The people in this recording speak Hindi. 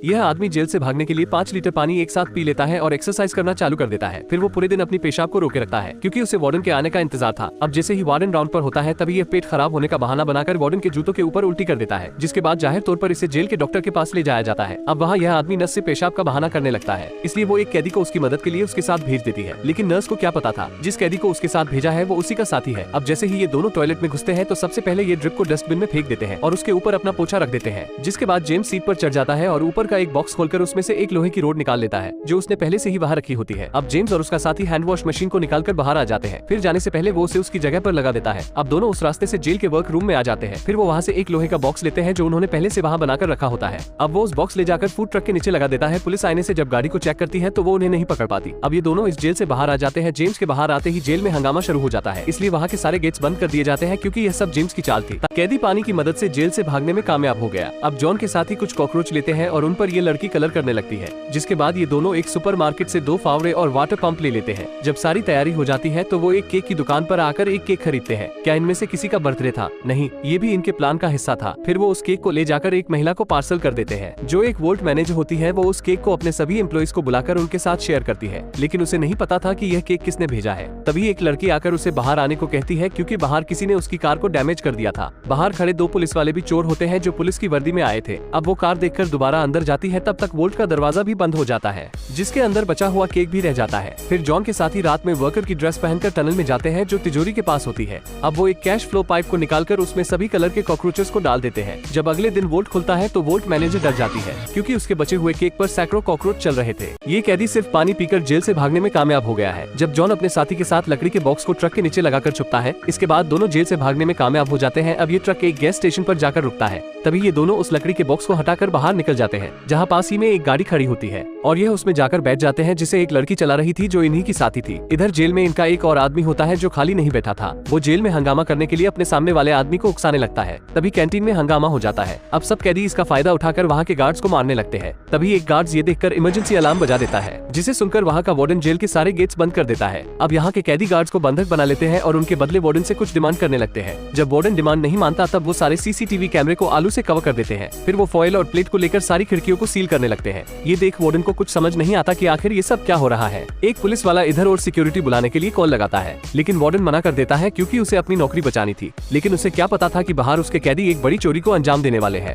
यह आदमी जेल से भागने के लिए 5 लीटर पानी एक साथ पी लेता है और एक्सरसाइज करना चालू कर देता है। फिर वो पूरे दिन अपनी पेशाब को रोके रखता है क्योंकि उसे वार्डन के आने का इंतजार था। अब जैसे ही वार्डन राउंड पर होता है तभी यह पेट खराब होने का बहाना बनाकर वार्डन के जूतों के ऊपर उल्टी कर देता है, जिसके बाद जाहिर तौर पर इसे जेल के डॉक्टर के पास ले जाया जाता है। अब वहाँ यह आदमी नर्स से पेशाब का बहाना करने लगता है, इसलिए वो एक कैदी को उसकी मदद के लिए उसके साथ भेज देती है। लेकिन नर्स को क्या पता था जिस कैदी को उसके साथ भेजा है वो उसी का साथी है। अब जैसे ही ये दोनों टॉयलेट में घुसते हैं तो सबसे पहले ये ड्रिप को डस्टबिन में फेंक देते हैं और उसके ऊपर अपना पोछा रख देते हैं, जिसके बाद जेम्स सीट पर चढ़ जाता है और ऊपर का एक बॉक्स खोलकर उसमें से एक लोहे की रोड निकाल लेता है जो उसने पहले से ही बाहर रखी होती है। अब जेम्स और उसका साथी हैंड वॉश मशीन को निकालकर बाहर आ जाते हैं। फिर जाने से पहले वो उसे उसकी जगह पर लगा देता है। अब दोनों उस रास्ते से जेल के वर्क रूम में आ जाते हैं। फिर वो वहाँ से एक लोहे का बॉक्स लेते हैं जो उन्होंने पहले से वहाँ बनाकर रखा होता है। अब वो उस बॉक्स ले जाकर फूड ट्रक के नीचे लगा देता है। पुलिस आने से जब गाड़ी को चेक करती है तो वो उन्हें नहीं पकड़ पाती। अब ये दोनों इस जेल से बाहर आ जाते हैं। जेम्स के बाहर आते ही जेल में हंगामा शुरू हो जाता है, इसलिए वहाँ के सारे गेट्स बंद कर दिए जाते हैं क्योंकि यह सब जेम्स की चाल थी। कैदी पानी की मदद से जेल से भागने में कामयाब हो गया। अब जॉन के साथ ही कुछ कॉकरोच लेते हैं और उन पर ये लड़की कलर करने लगती है, जिसके बाद ये दोनों एक सुपरमार्केट से 2 फावड़े और वाटर पंप ले लेते हैं। जब सारी तैयारी हो जाती है तो वो एक केक की दुकान पर आकर एक केक खरीदते हैं। क्या इनमें से किसी का बर्थडे था? नहीं, ये भी इनके प्लान का हिस्सा था। फिर वो उस केक को ले जाकर एक महिला को पार्सल कर देते हैं जो एक वोल्ट मैनेजर होती है। वो उस केक को अपने सभी एम्प्लॉइज को बुलाकर उनके साथ शेयर करती है, लेकिन उसे नहीं पता था कि यह केक किसने भेजा है। तभी एक लड़की आकर उसे बाहर आने को कहती है क्योंकि बाहर किसी ने उसकी कार को डैमेज कर दिया था। बाहर खड़े 2 पुलिस वाले भी चोर होते हैं जो पुलिस की वर्दी में आए थे। अब वो कार देखकर दोबारा अंदर जाती है, तब तक वोल्ट का दरवाजा भी बंद हो जाता है जिसके अंदर बचा हुआ केक भी रह जाता है। फिर जॉन के साथी रात में वर्कर की ड्रेस पहनकर टनल में जाते हैं जो तिजोरी के पास होती है। अब वो एक कैश फ्लो पाइप को निकालकर उसमें सभी कलर के कॉकरोचेस को डाल देते हैं। जब अगले दिन वोल्ट खुलता है तो वोल्ट मैनेजर डर जाती है क्योंकि उसके बचे हुए केक पर सैकड़ों कॉकरोच चल रहे थे। ये कैदी सिर्फ पानी पीकर जेल से भागने में कामयाब हो गया है। जब जॉन अपने साथी के साथ लकड़ी के बॉक्स को ट्रक के नीचे लगाकर छुपता है, इसके बाद दोनों जेल से भागने में कामयाब हो जाते हैं। अब ये ट्रक एक गैस स्टेशन पर जाकर रुकता है। तभी ये दोनों उस लकड़ी के बॉक्स को हटाकर बाहर निकल जाते हैं जहाँ पास ही में एक गाड़ी खड़ी होती है और यह उसमें जाकर बैठ जाते हैं जिसे एक लड़की चला रही थी जो इन्हीं की साथी थी। इधर जेल में इनका एक और आदमी होता है जो खाली नहीं बैठा था। वो जेल में हंगामा करने के लिए अपने सामने वाले आदमी को उकसाने लगता है। तभी कैंटीन में हंगामा हो जाता है। अब सब कैदी इसका फायदा उठाकर वहाँ के गार्ड्स को मारने लगते हैं। तभी एक गार्ड्स ये देखकर इमरजेंसी अलार्म बजा देता है, जिसे सुनकर वहाँ का वार्डन जेल के सारे गेट्स बंद कर देता है। अब यहाँ के कैदी गार्ड्स को बंधक बना लेते हैं और उनके बदले वार्डन से कुछ डिमांड करने लगते हैं। जब वार्डन डिमांड नहीं मानता तब वो सारे सीसीटीवी कैमरे को आलू से कवर कर देते हैं। फिर वो फॉइल और प्लेट को लेकर सारी खिड़कियों को सील करने लगते हैं। ये देख वार्डन को कुछ समझ नहीं आता कि आखिर ये सब क्या हो रहा है। एक पुलिस वाला इधर और सिक्योरिटी बुलाने के लिए कॉल लगाता है, लेकिन वार्डन मना कर देता है क्योंकि उसे अपनी नौकरी बचानी थी। लेकिन उसे क्या पता था कि बाहर उसके कैदी एक बड़ी चोरी को अंजाम देने वाले हैं।